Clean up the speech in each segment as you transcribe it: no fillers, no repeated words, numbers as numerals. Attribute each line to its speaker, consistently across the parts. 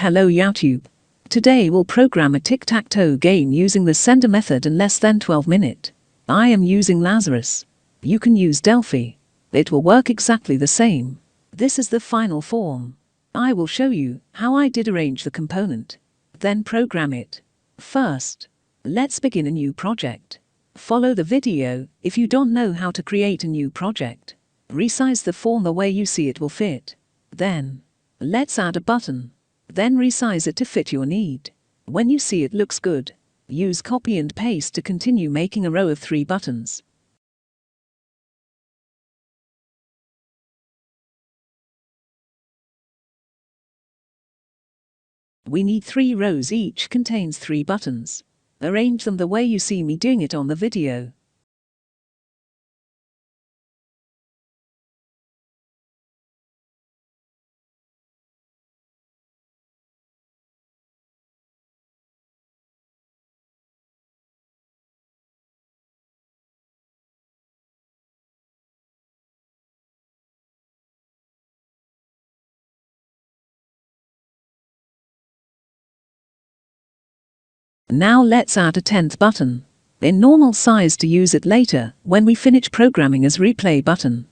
Speaker 1: Hello YouTube. Today we'll program a tic-tac-toe game using the sender method in less than 12 minutes. I am using Lazarus. You can use Delphi. It will work exactly the same. This is the final form. I will show you how I did arrange the component. Then program it. First, let's begin a new project. Follow the video if you don't know how to create a new project. Resize the form the way you see it will fit. Then, let's add a button. Then resize it to fit your need. When you see it looks good, use copy and paste to continue making a row of 3 buttons. We need 3 rows, each contains 3 buttons. Arrange them the way you see me doing it on the video. Now let's add a 10th button. In normal size to use it later when we finish programming as replay button.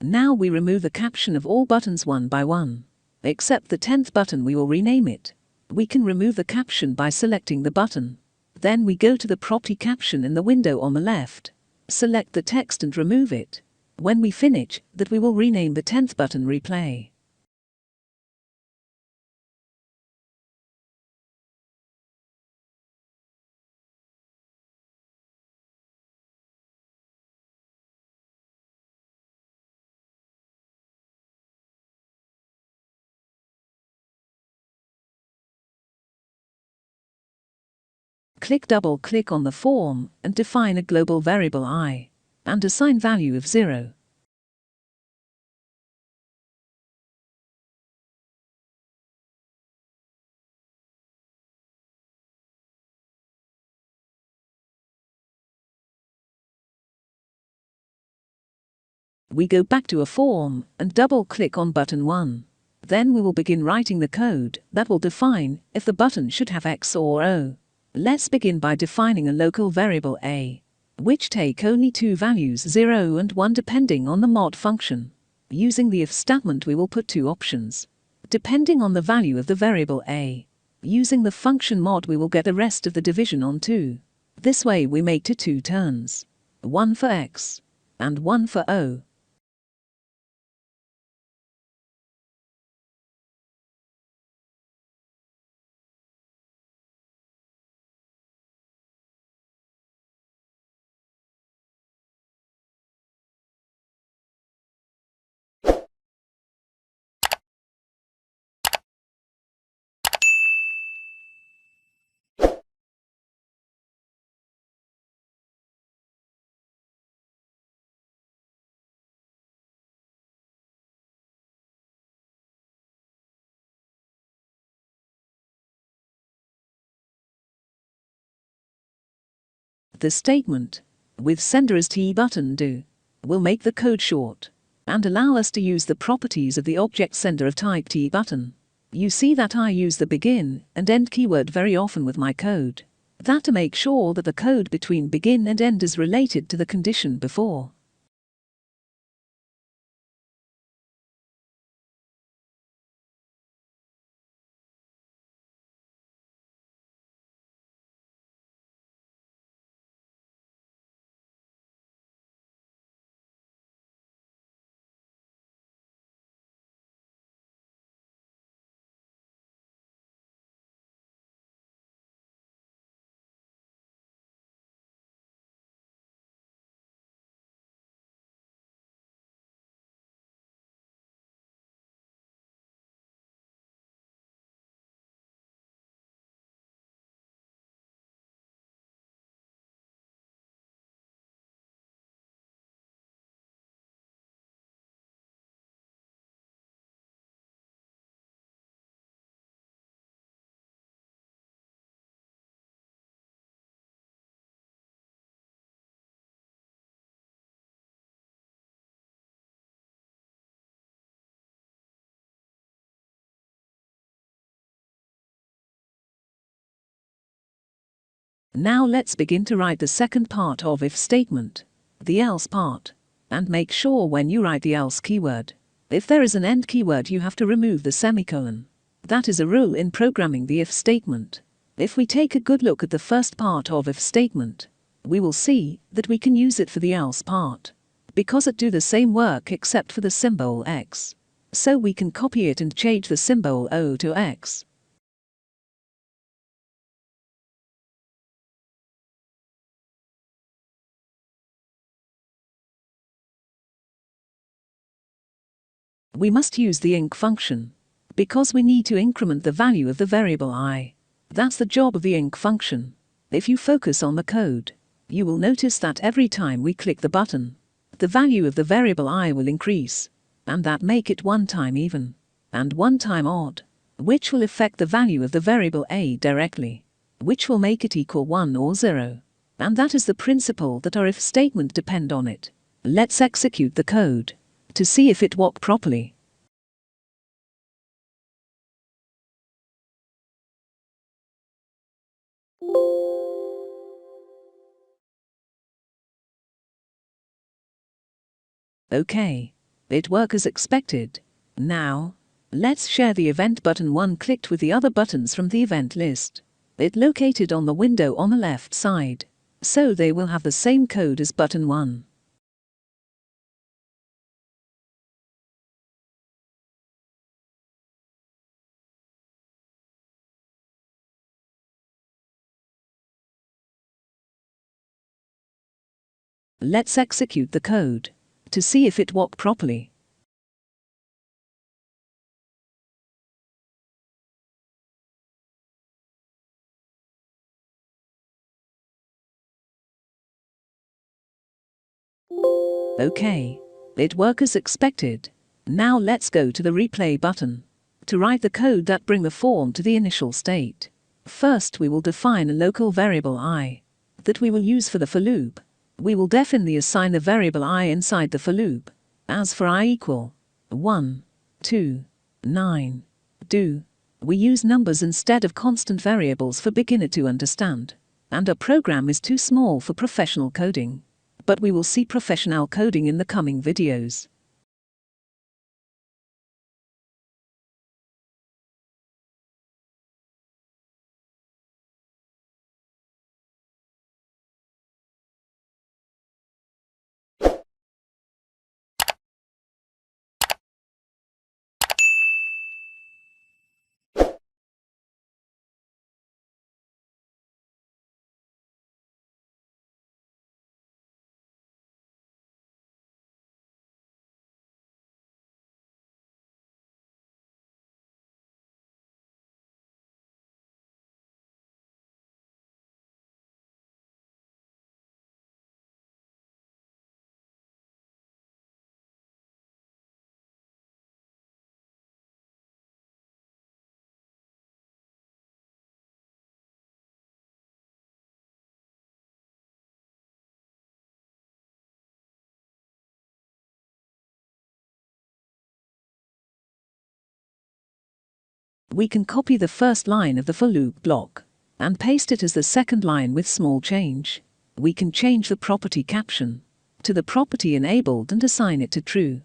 Speaker 1: Now we remove the caption of all buttons one by one. Except the 10th button, we will rename it. We can remove the caption by selecting the button. Then we go to the property caption in the window on the left. Select the text and remove it. When we finish that, we will rename the 10th button replay. Double-click on the form and define a global variable I, and assign value of 0. We go back to a form and double-click on button 1. Then we will begin writing the code that will define if the button should have X or O. Let's begin by defining a local variable a, which take only 2 values, 0 and 1, depending on the mod function. Using the if statement, we will put 2 options, depending on the value of the variable a. Using the function mod, we will get the rest of the division on 2. This way we make to 2 turns, 1 for X and 1 for O. The statement with sender as T button do will make the code short and allow us to use the properties of the object sender of type T button. You see that I use the begin and end keyword very often with my code. That to make sure that the code between begin and end is related to the condition before. Now let's begin to write the second part of if statement, the else part. And make sure when you write the else keyword, if there is an end keyword you have to remove the semicolon. That is a rule in programming the if statement. If we take a good look at the first part of if statement, we will see that we can use it for the else part, because it do the same work except for the symbol x. So we can copy it and change the symbol O to x. We must use the inc function, because we need to increment the value of the variable I. That's the job of the inc function. If you focus on the code, you will notice that every time we click the button, the value of the variable I will increase, and that make it one time even, and one time odd, which will affect the value of the variable A directly, which will make it equal 1 or 0. And that is the principle that our if statement depend on it. Let's execute the code to see if it work properly. Okay, it worked as expected. Now, let's share the event button 1 clicked with the other buttons from the event list. It located on the window on the left side, so they will have the same code as button 1. Let's execute the code to see if it worked properly. Okay, it worked as expected. Now let's go to the replay button to write the code that bring the form to the initial state. First we will define a local variable I that we will use for the for loop. We will definitely assign the variable I inside the for loop. As for I equal 1, 2, 9, do. We use numbers instead of constant variables for beginner to understand. And our program is too small for professional coding. But we will see professional coding in the coming videos. We can copy the first line of the for loop block and paste it as the second line with small change. We can change the property caption to the property enabled and assign it to true.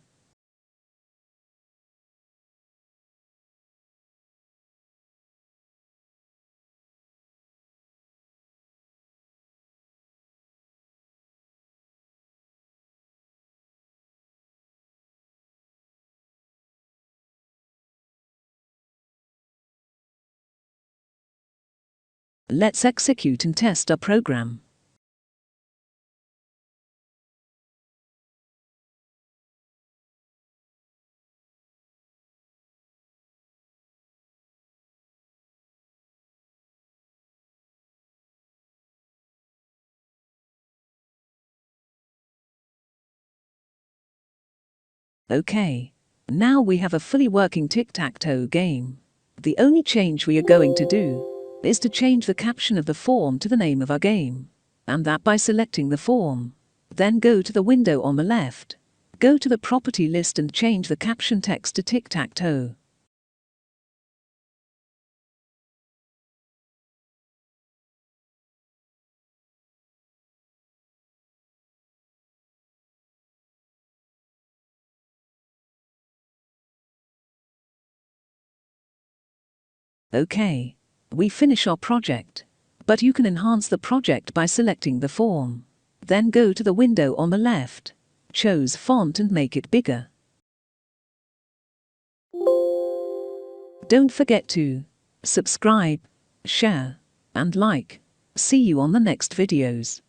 Speaker 1: Let's execute and test our program. Okay, now we have a fully working tic-tac-toe game. The only change we are going to do is to change the caption of the form to the name of our game, and that by selecting the form. Then go to the window on the left, go to the property list and change the caption text to tic-tac-toe. Okay. We finish our project. But you can enhance the project by selecting the form. Then go to the window on the left. Choose font and make it bigger. Don't forget to subscribe, share, and like. See you on the next videos.